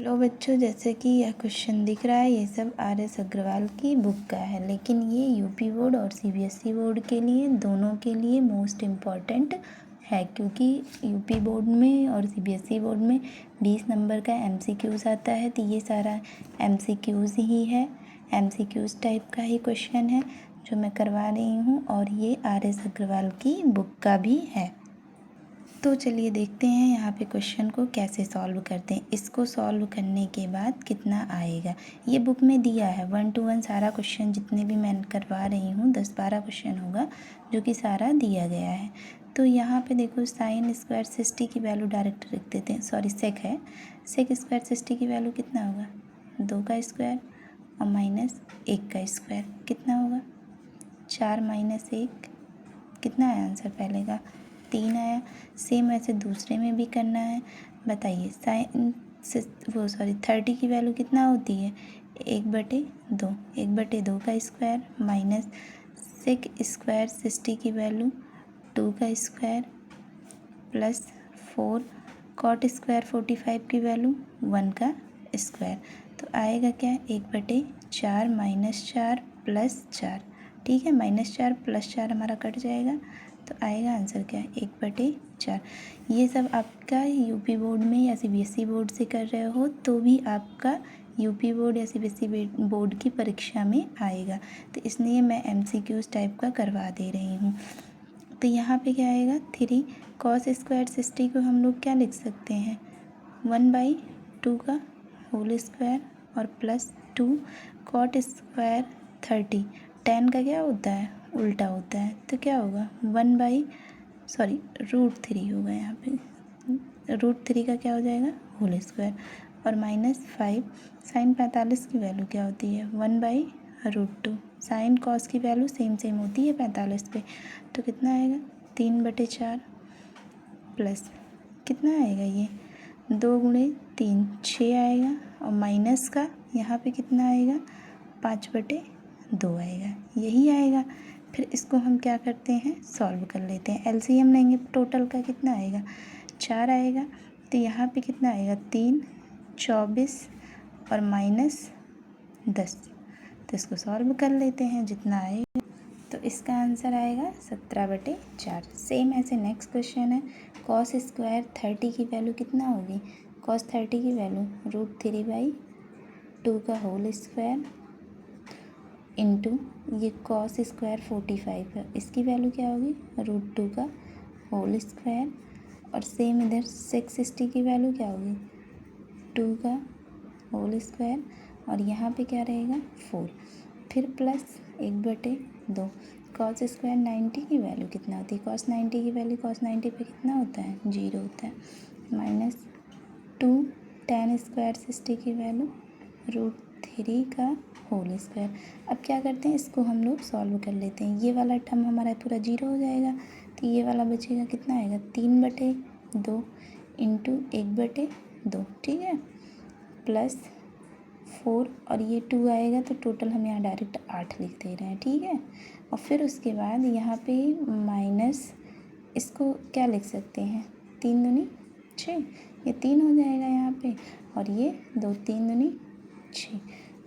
लो बच्चों, जैसे कि यह क्वेश्चन दिख रहा है, ये सब RS अग्रवाल की बुक का है, लेकिन ये यूपी बोर्ड और CBSE बोर्ड के लिए, दोनों के लिए मोस्ट इम्पॉर्टेंट है, क्योंकि यूपी बोर्ड में और CBSE बोर्ड में 20 नंबर का MCQs आता है। तो ये सारा MCQs ही है, MCQs टाइप का ही क्वेश्चन है जो मैं करवा रही हूँ, और ये RS अग्रवाल की बुक का भी है। तो चलिए देखते हैं यहाँ पे क्वेश्चन को कैसे सॉल्व करते हैं। इसको सॉल्व करने के बाद कितना आएगा, ये बुक में दिया है 1 to 1 सारा क्वेश्चन, जितने भी मैं करवा रही हूँ 10-12 क्वेश्चन होगा जो कि सारा दिया गया है। तो यहाँ पे देखो, साइन स्क्वायर 60 की वैल्यू डायरेक्ट रख देते हैं, सॉरी सेक है, सेक स्क्वायर 60 की वैल्यू कितना होगा, 2 का स्क्वायर और माइनस 1 का स्क्वायर कितना होगा, 4 माइनस 1 कितना आया आंसर पहले का, 3 आया। सेम ऐसे दूसरे में भी करना है। बताइए साइन 30 की वैल्यू कितना होती है, 1/2, 1/2 का स्क्वायर माइनस सेक स्क्वायर 60 की वैल्यू 2 का स्क्वायर प्लस 4 कॉट स्क्वायर 45 की वैल्यू 1 का स्क्वायर। तो आएगा क्या, 1/4 माइनस 4 प्लस 4, ठीक है, -4 + 4 हमारा कट जाएगा, तो आएगा आंसर क्या है, 1/4। ये सब आपका यूपी बोर्ड में या CBSE बोर्ड से कर रहे हो तो भी आपका यूपी बोर्ड या CBSE बोर्ड की परीक्षा में आएगा, तो इसलिए मैं MCQs टाइप का करवा दे रही हूँ। तो यहाँ पे क्या आएगा, 3 cos स्क्वायर 60 को हम लोग क्या लिख सकते हैं, 1/2 का होल स्क्वायर और प्लस 2 कॉट स्क्वायर 30, tan का क्या होता है, उल्टा होता है, तो क्या होगा √3 होगा, यहाँ पे √3 का क्या हो जाएगा, होल स्क्वायर और -5 साइन 45 की वैल्यू क्या होती है, 1/√2, साइन कॉस की वैल्यू सेम होती है 45 पे, तो कितना आएगा, 3/4 प्लस कितना आएगा, ये 2 × 3 6 आएगा, और माइनस का यहाँ पे कितना आएगा, 5/2 आएगा, यही आएगा। फिर इसको हम क्या करते हैं, सॉल्व कर लेते हैं, LCM लेंगे, टोटल का कितना आएगा, 4 आएगा, तो यहाँ पे कितना आएगा, 3 24 और -10, तो इसको सॉल्व कर लेते हैं, जितना आएगा तो इसका आंसर आएगा 17/4। सेम ऐसे नेक्स्ट क्वेश्चन है, cos स्क्वायर 30 की वैल्यू कितना होगी, cos 30 की वैल्यू √3/2 का होल स्क्वायर इंटू ये cos स्क्वायर 45 है, इसकी वैल्यू क्या होगी, √2 का होल स्क्वायर, और सेम इधर सेक 60 की वैल्यू क्या होगी, 2 का होल स्क्वायर, और यहाँ पे क्या रहेगा, 4, फिर प्लस 1/2, cos स्क्वायर 90 की वैल्यू कितना होती है, cos 90 की वैल्यू cos 90 पे कितना होता है, 0 होता है, -2 tan स्क्वायर 60 की वैल्यू √3 का होल स्क्वायर। अब क्या करते हैं, इसको हम लोग सॉल्व कर लेते हैं, ये वाला टर्म हमारा पूरा 0 हो जाएगा, तो ये वाला बचेगा, कितना आएगा, 3/2 इंटू 1/2, ठीक है, प्लस 4 और ये 2 आएगा, तो टोटल हम यहाँ डायरेक्ट 8 लिख दे रहे हैं, ठीक है। और फिर उसके बाद यहाँ पे माइनस, इसको क्या लिख सकते हैं, 3 दूनी 6, ये 3 हो जाएगा यहाँ पे, और ये 2 3 दूनी 6,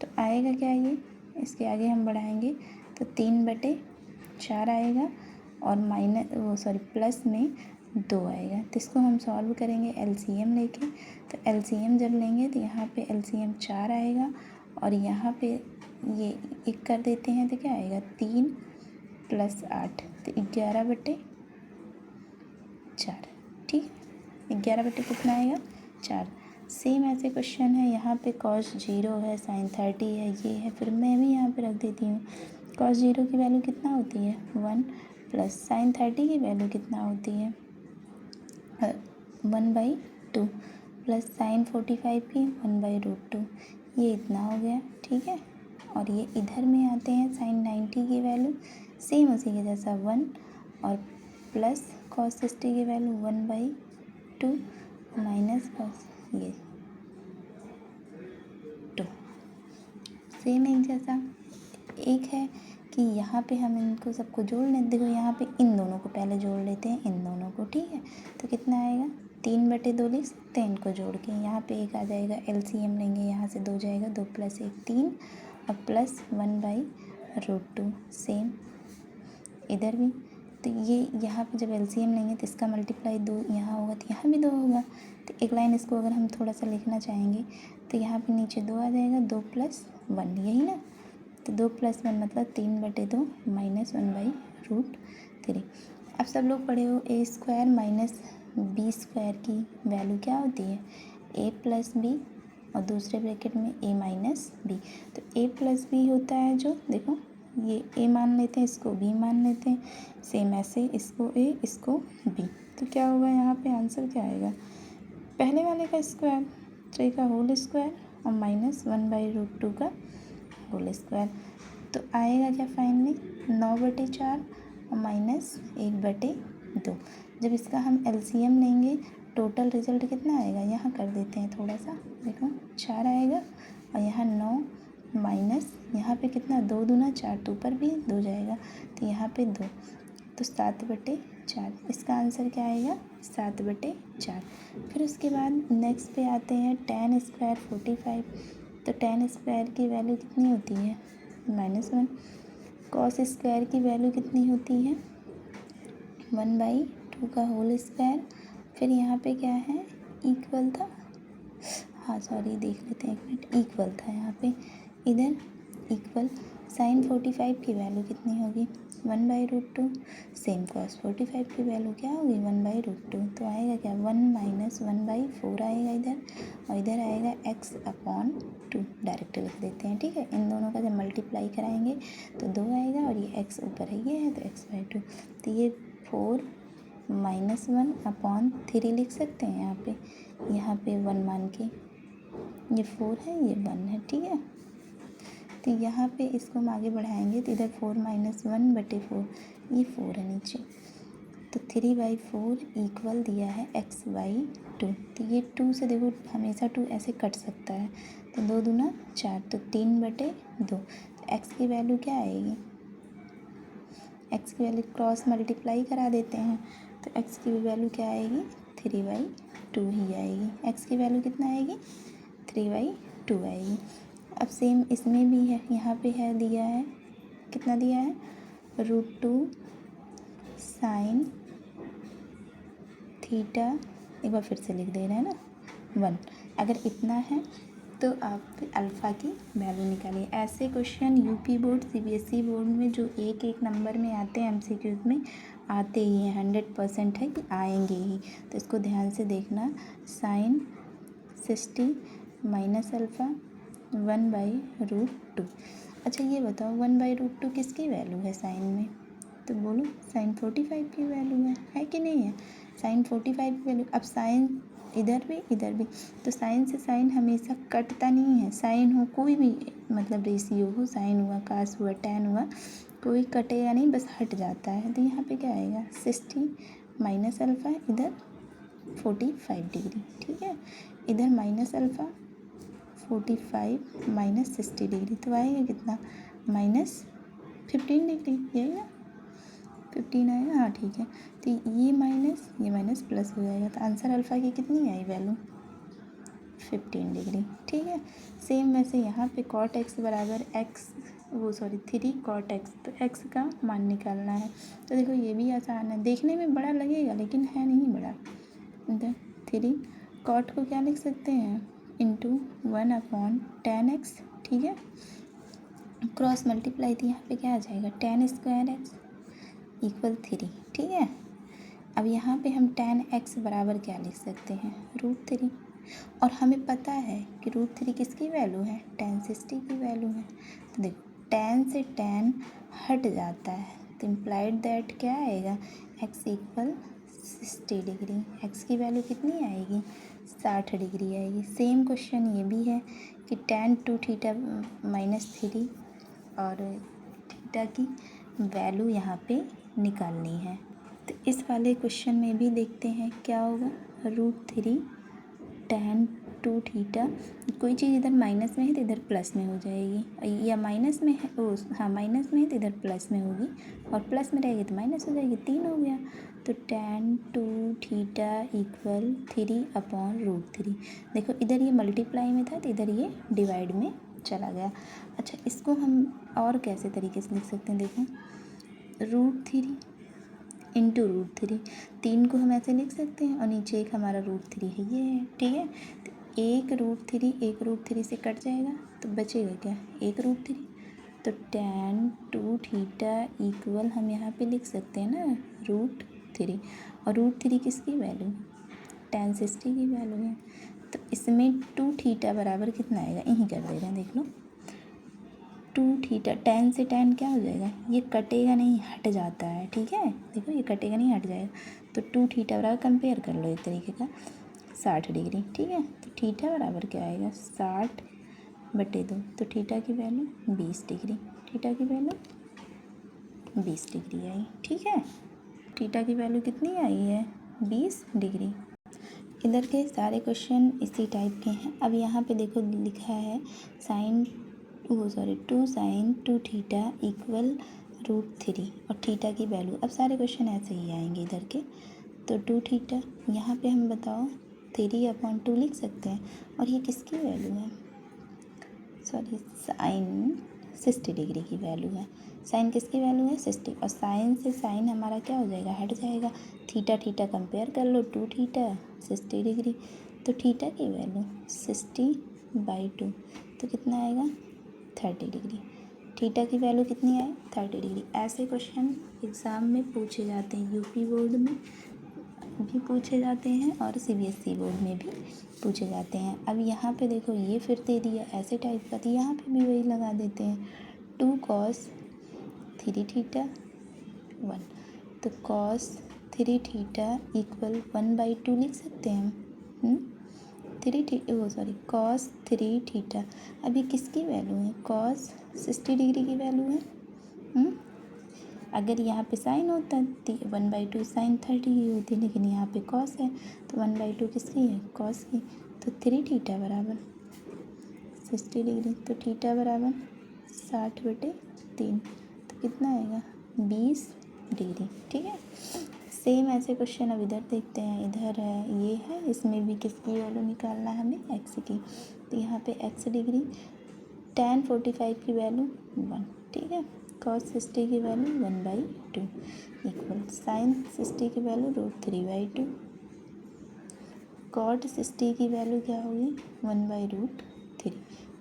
तो आएगा क्या, ये इसके आगे हम बढ़ाएंगे तो 3/4 आएगा, और प्लस में 2 आएगा, तो इसको हम सॉल्व करेंगे LCM लेके। तो LCM जब लेंगे तो यहाँ पे LCM 4 आएगा, और यहाँ पे ये 1 कर देते हैं, तो क्या आएगा, 3 + 8, तो 11/4, ठीक है, 11 कितना आएगा, 4। सेम ऐसे क्वेश्चन है, यहाँ पे cos 0 है, sin 30 है, ये है, फिर मैं भी यहाँ पे रख देती हूँ, cos 0 की वैल्यू कितना होती है, 1, प्लस sin 30 की वैल्यू कितना होती है, 1/2, प्लस sin 45 की 1/√2, ये इतना हो गया, ठीक है। और ये इधर में आते हैं, sin 90 की वैल्यू सेम उसी के जैसा 1, और प्लस cos 60 की वैल्यू 1/2 माइनस cos ये 2, सेम एक जैसा। एक है कि यहाँ पे हम इनको सबको जोड़ लें, देखो यहाँ पे इन दोनों को पहले जोड़ लेते हैं, इन दोनों को, ठीक है, तो कितना आएगा, 3/2 लिख सकते हैं इनको जोड़ के। यहाँ पे एक आ जाएगा, एलसीएम लेंगे, यहाँ से 2 जाएगा, 2 + 1 3 और प्लस 1/√2। सेम इधर भी, तो ये यहाँ पे जब एलसीएम लेंगे तो इसका मल्टीप्लाई 2 यहाँ होगा तो यहाँ भी 2 होगा। तो एक लाइन इसको अगर हम थोड़ा सा लिखना चाहेंगे तो यहाँ पे नीचे 2 आ जाएगा, 2 + 1, यही ना। तो 2 + 1 मतलब 3/2 - 1/√3। अब सब लोग पढ़े हो a² - b² की वैल्यू क्या होती है, a + b और दूसरे ब्रैकेट में a - b। तो a + b होता है जो, देखो ये a मान लेते हैं, इसको b मान लेते हैं, सेम ऐसे इसको a इसको b। तो क्या होगा यहाँ पे आंसर क्या आएगा, पहले वाले का स्क्वायर, 3 का होल स्क्वायर और -1/√2 का होल स्क्वायर। तो आएगा क्या फाइनली 9/4 और -1/2। जब इसका हम एलसीएम लेंगे टोटल रिजल्ट कितना आएगा, यहाँ कर देते हैं थोड़ा सा, देखो 4 आएगा और यहाँ 9 माइनस यहाँ पे कितना, 2 दूना 4, तो ऊपर भी 2 जाएगा तो यहाँ पे 2, तो 7/4। इसका आंसर क्या आएगा 7/4। फिर उसके बाद नेक्स्ट पे आते हैं tan² 45। तो tan² की वैल्यू कितनी होती है -1। cos² की वैल्यू कितनी होती है 1/2 का होल स्क्वायर। फिर यहाँ पे क्या है, इक्वल था, हाँ सॉरी देख लेते हैं एक मिनट, इक्वल था यहाँ पे, इधर इक्वल। sin 45 की वैल्यू कितनी होगी 1/√2। सेम cos 45 की वैल्यू क्या होगी 1/√2। तो आएगा क्या 1 - 1/4 आएगा इधर, और इधर आएगा x/2। डायरेक्ट लिख देते हैं, ठीक है। इन दोनों का जब मल्टीप्लाई कराएंगे तो 2 आएगा और ये x ऊपर है, ये है तो x/2। तो ये 4 - 1/3 लिख सकते हैं यहाँ पे 1 मान के, ये 4 है ये 1 है, ठीक है। तो यहाँ पे इसको हम आगे बढ़ाएंगे तो इधर 4 - 1/4, ये 4 है नीचे, तो 3/4 इक्वल दिया है x/2। तो ये 2 से देखो हमेशा 2 ऐसे कट सकता है, तो 2 दूना 4, तो 3/2। तो x की वैल्यू क्या आएगी, x की वैल्यू क्रॉस मल्टीप्लाई करा देते हैं, तो x की वैल्यू क्या आएगी 3/2 ही आएगी। x की वैल्यू कितना आएगी 3/2 आएगी। अब सेम इसमें भी है, यहाँ पे है दिया है, कितना दिया है √2 sin थीटा, एक बार फिर से लिख दे रहे हैं ना 1। अगर इतना है तो आप अल्फ़ा की वैल्यू निकालिए। ऐसे question UP board CBSE board में जो एक एक नंबर में आते हैं एमसीक्यूज में आते ही हैं, 100% है कि आएंगे ही। तो इसको ध्यान से देखना, sin 60 माइनस अल्फ़ा 1/√2। अच्छा ये बताओ 1/√2 किसकी वैल्यू है साइन में, तो बोलो sin 45 की वैल्यू है कि नहीं है, sin 45 की वैल्यू। अब साइन इधर भी, तो साइन से साइन हमेशा कटता नहीं है, साइन हो कोई भी मतलब रेशियो हो, साइन हुआ कास हुआ टैन हुआ, कोई कटेगा नहीं, बस हट जाता है। तो यहाँ पे क्या आएगा 60 माइनस अल्फ़ा, इधर 45 डिग्री, ठीक है। इधर माइनस अल्फ़ा 45 माइनस 60 डिग्री, तो आएगा कितना -15 डिग्री, यही ना 15 आएगा, हाँ ठीक है। तो ये माइनस प्लस हो जाएगा, तो आंसर अल्फ़ा की कितनी आई वैल्यू 15 डिग्री, ठीक है। सेम वैसे यहाँ पे cot x बराबर 3 cot x, तो x का मान निकालना है। तो देखो ये भी आसान है, देखने में बड़ा लगेगा लेकिन है नहीं बड़ा। इधर 3 cot को क्या लिख सकते हैं इंटू 1/tan x, ठीक है। क्रॉस मल्टीप्लाई थी, यहाँ पे क्या आ जाएगा tan² x इक्वल 3, ठीक है। अब यहाँ पे हम tan x बराबर क्या लिख सकते हैं √3, और हमें पता है कि √3 किसकी वैल्यू है tan 60 की वैल्यू है। तो देखो tan से tan हट जाता है, तो इम्प्लाइड दैट क्या आएगा x इक्वल 60 डिग्री, x की वैल्यू कितनी आएगी 60 डिग्री आएगी। सेम क्वेश्चन ये भी है कि tan 2θ -3 और थीटा की वैल्यू यहाँ पे निकालनी है। तो इस वाले क्वेश्चन में भी देखते हैं क्या होगा √3 tan टू थीटा, कोई चीज़ इधर माइनस में है तो इधर प्लस में हो जाएगी, या माइनस में है हाँ माइनस में है तो इधर प्लस में होगी, और प्लस में रहेगी तो माइनस हो जाएगी, 3 हो गया। तो tan 2 थीटा इक्वल 3/√3। देखो इधर ये मल्टीप्लाई में था तो इधर ये डिवाइड में चला गया। अच्छा, इसको हम और कैसे तरीके से लिख सकते हैं, देखो √3 इंटू √3, 3 को हम ऐसे लिख सकते हैं और नीचे एक हमारा √3 है, ये है, ठीक है। तो एक √3 से कट जाएगा तो बचेगा क्या, एक √3। तो tan 2 थीटा इक्वल हम यहाँ पे लिख सकते हैं ना √3, और √3 किसकी वैल्यू, tan 60 की वैल्यू है। तो इसमें 2 थीटा बराबर कितना आएगा, यहीं कर दे रहे हैं, देख लो 2 थीटा, tan से tan क्या हो जाएगा, ये कटेगा नहीं, हट जाता है, ठीक है। देखो ये कटेगा नहीं, हट जाएगा। तो 2 थीटा बराबर कंपेयर कर लो एक तरीके का 60 डिग्री, ठीक है। तो थीटा बराबर क्या आएगा 60/2, तो थीटा की वैल्यू 20 डिग्री, थीटा की वैल्यू 20 डिग्री आई, ठीक है। थीटा की वैल्यू कितनी आई है 20 डिग्री। इधर के सारे क्वेश्चन इसी टाइप के हैं। अब यहाँ पे देखो लिखा है टू sin 2 थीटा इक्वल √3 और थीटा की वैल्यू। अब सारे क्वेश्चन ऐसे ही आएंगे इधर के। तो 2 थीटा यहाँ पे हम बताओ 3/2 लिख सकते हैं, और ये किसकी वैल्यू है, सॉरी साइन 60 डिग्री की वैल्यू है। साइन किसकी वैल्यू है 60, और साइन से साइन हमारा क्या हो जाएगा, हट जाएगा। थीटा थीटा कंपेयर कर लो, 2 थीटा 60 डिग्री, तो थीटा की वैल्यू 60/2, तो कितना आएगा 30 डिग्री। थीटा की वैल्यू कितनी आए 30 डिग्री। ऐसे क्वेश्चन एग्ज़ाम में पूछे जाते हैं, यूपी बोर्ड में भी पूछे जाते हैं और सीबीएसई बोर्ड में भी पूछे जाते हैं। अब यहाँ पे देखो ये फिर दे दिया ऐसे टाइप का, तो यहाँ पे भी वही लगा देते हैं 2 cos 3 थीटा 1, तो cos 3 थीटा इक्वल 1/2 लिख सकते हैं हम। cos 3 थीटा, अभी किसकी वैल्यू है, cos 60 डिग्री की वैल्यू है। अगर यहाँ पे साइन होता तो 1/2 साइन 30 की होती, लेकिन यहाँ पे cos है तो 1/2 किसकी है, cos की। तो 3 थीटा बराबर 60 डिग्री, तो थीटा बराबर 60/3, तो कितना आएगा 20 डिग्री, ठीक है। सेम ऐसे क्वेश्चन अब इधर देखते हैं। इधर है, ये है, इसमें भी किसकी वैल्यू निकालना है हमें, एक्स की। तो यहाँ पे एक्स डिग्री, tan 45 की वैल्यू 1, ठीक है। cos 60 की वैल्यू 1/2 इक्वल sin 60 की वैल्यू √3/2, cot 60 की वैल्यू क्या होगी 1/√3।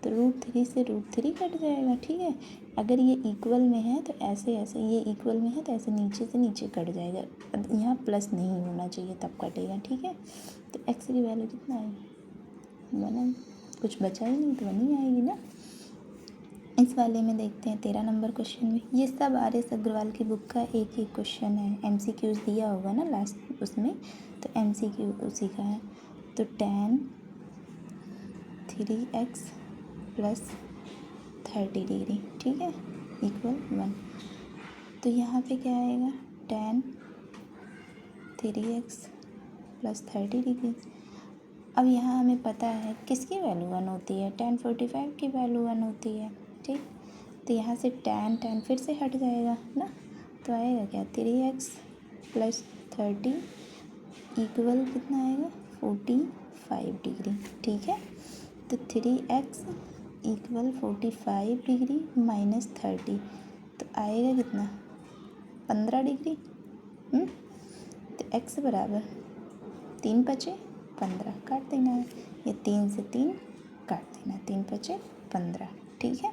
तो √3 से √3 कट जाएगा, ठीक है। अगर ये इक्वल में है तो ऐसे ऐसे, ये इक्वल में है तो ऐसे नीचे से नीचे कट जाएगा। अब यहाँ प्लस नहीं होना चाहिए तब कटेगा, ठीक है। तो एक्स की वैल्यू कितना आएगी 1, कुछ बचा ही नहीं तो 1 ही आएगी ना। इस वाले में देखते हैं 13 नंबर क्वेश्चन में। ये सब RS अग्रवाल की बुक का एक ही क्वेश्चन है, MCQs दिया होगा ना लास्ट उसमें, तो MCQ उसी का है। तो tan 3x प्लस 30 डिग्री, ठीक है, इक्वल 1। तो यहाँ पे क्या आएगा tan 3x प्लस 30 डिग्री। अब यहाँ हमें पता है किसकी वैल्यू 1 होती है, tan 45 की वैल्यू 1 होती है, ठीक। तो यहाँ से tan फिर से हट जाएगा ना, तो आएगा क्या 3x प्लस 30 इक्वल कितना आएगा 45 डिग्री, ठीक है। तो 3x इक्वल 45 डिग्री माइनस 30, तो आएगा कितना 15 डिग्री। तो x बराबर 3 बचे 15, काट देना है, ये 3 से 3 काट देना, 3 बचे 15, ठीक है।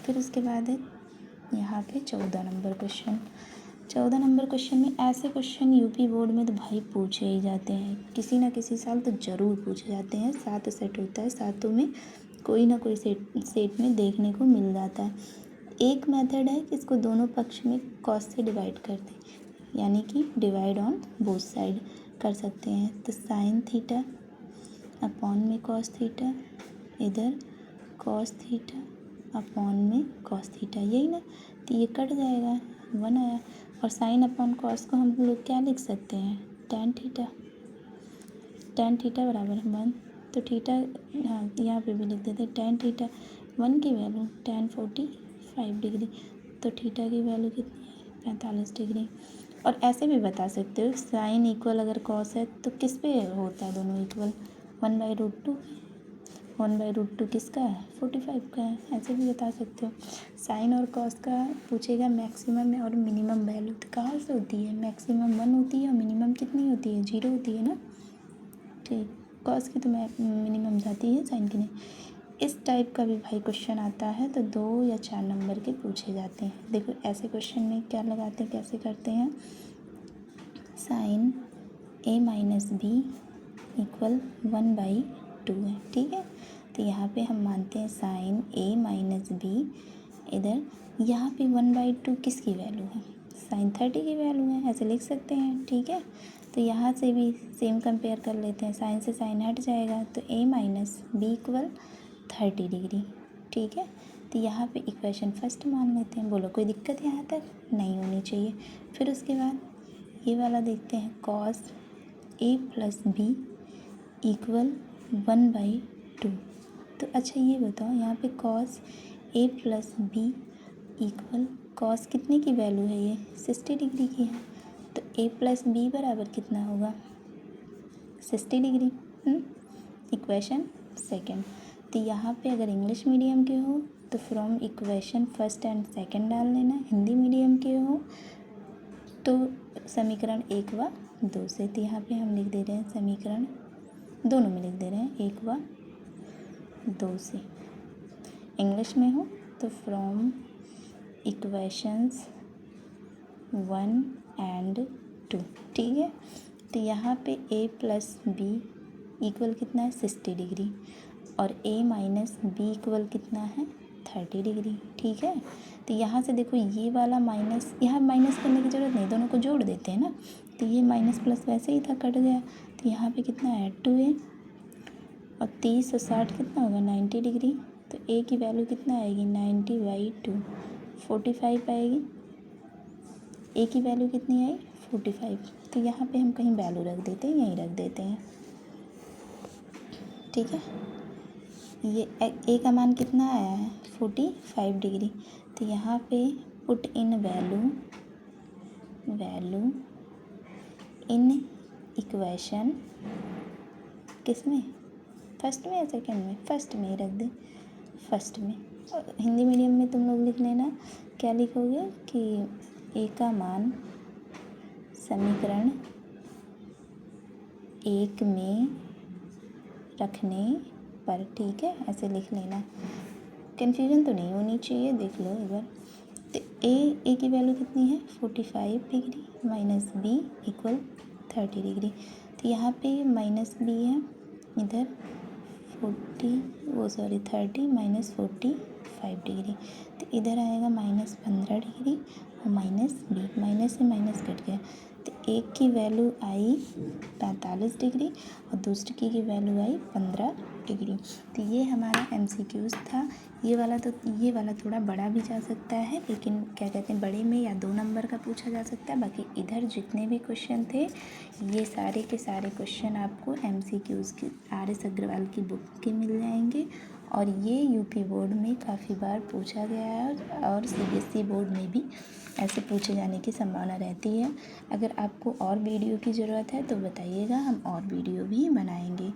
फिर उसके बाद है यहाँ पे 14 नंबर क्वेश्चन। 14 नंबर क्वेश्चन में ऐसे क्वेश्चन यूपी बोर्ड में तो भाई पूछे ही जाते हैं, किसी ना किसी साल तो ज़रूर पूछे जाते हैं। 7 सेट होता है, 7 में कोई ना कोई सेट में देखने को मिल जाता है। एक मेथड है कि इसको दोनों पक्ष में कॉस से डिवाइड कर दें, यानी कि डिवाइड ऑन बोथ साइड कर सकते हैं। तो साइन थीटा अपॉन में कॉस थीटा, इधर कॉस थीटा अपॉन में कॉस थीटा, यही ना, तो ये कट जाएगा 1 आया। और साइन अपॉन कॉस को हम लोग क्या लिख सकते हैं, tan थीटा बराबर 1 तो थीटा, हाँ यहाँ पे भी लिख देते हैं tan थीटा 1 की वैल्यू tan 45 डिग्री, तो थीटा की वैल्यू कितनी है 45 डिग्री। और ऐसे भी बता सकते हो साइन इक्वल अगर कॉस है तो किस पे होता है दोनों इक्वल, 1/√2, 1/√2 किसका है 45 का है, ऐसे भी बता सकते हो। साइन और कॉस का पूछेगा मैक्सिमम और मिनिमम वैल्यू, तो कहाँ से होती है, मैक्सिमम 1 होती है और मिनिमम कितनी होती है 0 होती है ना, ठीक। कॉस की तो मिनिमम जाती है, साइन की नहीं। इस टाइप का भी भाई क्वेश्चन आता है तो 2 या 4 नंबर के पूछे जाते हैं। देखो ऐसे क्वेश्चन में क्या लगाते हैं, कैसे करते हैं, sine a minus b equal 1/2 है, ठीक है। तो यहाँ पे हम मानते हैं साइन a माइनस बी, इधर यहाँ पे 1/2 किसकी वैल्यू है, साइन 30 की वैल्यू है, ऐसे लिख सकते हैं, ठीक है। तो यहाँ से भी सेम कंपेयर कर लेते हैं, साइन से साइन हट जाएगा तो a minus b equal 30 degree, ठीक है। तो यहाँ पे इक्वेशन फर्स्ट मान लेते हैं। बोलो कोई दिक्कत यहाँ तक नहीं होनी चाहिए। फिर उसके बाद ये वाला देखते हैं, cos a plus b equal 1/2। तो अच्छा ये बताओ यहाँ पे cos a plus b equal, cos कितने की वैल्यू है, ये 60 डिग्री की है, तो a प्लस बी बराबर कितना होगा 60 डिग्री। Equation second. तो यहाँ पे अगर इंग्लिश मीडियम के हो तो from equation first and second डाल लेना, हिंदी मीडियम के हो तो समीकरण 1 व 2 से। तो यहाँ पे हम लिख दे रहे हैं समीकरण, दोनों में लिख दे रहे हैं 1 व 2 से। इंग्लिश में हो तो फ्रॉम इक्वेशंस 1 एंड 2, ठीक है। तो यहाँ पे a प्लस बी इक्वल कितना है 60 डिग्री और a माइनस बी इक्वल कितना है 30 डिग्री, ठीक है। तो यहाँ से देखो ये वाला माइनस, यहाँ माइनस करने की ज़रूरत नहीं, दोनों को जोड़ देते हैं ना, तो ये माइनस प्लस वैसे ही था, कट गया। तो यहाँ पे कितना है 2a और 30 और 60 कितना होगा 90 डिग्री, तो a की वैल्यू कितना आएगी 90/2, 45 आएगी। a की वैल्यू कितनी आई 45। तो यहाँ पे हम कहीं वैल्यू रख देते हैं, यहीं रख देते हैं, ठीक है। ये a का मान कितना आया है 45 डिग्री। तो यहाँ पे put in value in equation, किस में, फर्स्ट में या सेकंड में, फर्स्ट में ही रख दे, फर्स्ट में। और हिंदी मीडियम में तुम लोग लिख लेना, क्या लिखोगे कि a का मान समीकरण 1 में रखने पर, ठीक है, ऐसे लिख लेना, कन्फ्यूजन तो नहीं होनी चाहिए। देख लो एक बार, तो a की वैल्यू कितनी है 45 degree minus b equal 30 degree. तो यहाँ पे माइनस बी है, इधर 30 माइनस 45 डिग्री, तो इधर आएगा माइनस 15 डिग्री और माइनस बी, माइनस से माइनस कट गया। तो एक की वैल्यू आई 45 डिग्री और दूसरी की वैल्यू आई 15 डिग्री। तो ये हमारा MCQs था। ये वाला थोड़ा बड़ा भी जा सकता है, लेकिन क्या कहते हैं बड़े में या 2 नंबर का पूछा जा सकता है। बाकी इधर जितने भी क्वेश्चन थे ये सारे के सारे क्वेश्चन आपको MCQs की RS अग्रवाल की बुक के मिल जाएंगे। और ये यूपी बोर्ड में काफ़ी बार पूछा गया है और CBSE बोर्ड में भी ऐसे पूछे जाने की संभावना रहती है। अगर आपको और वीडियो की ज़रूरत है तो बताइएगा, हम और वीडियो भी बनाएंगे।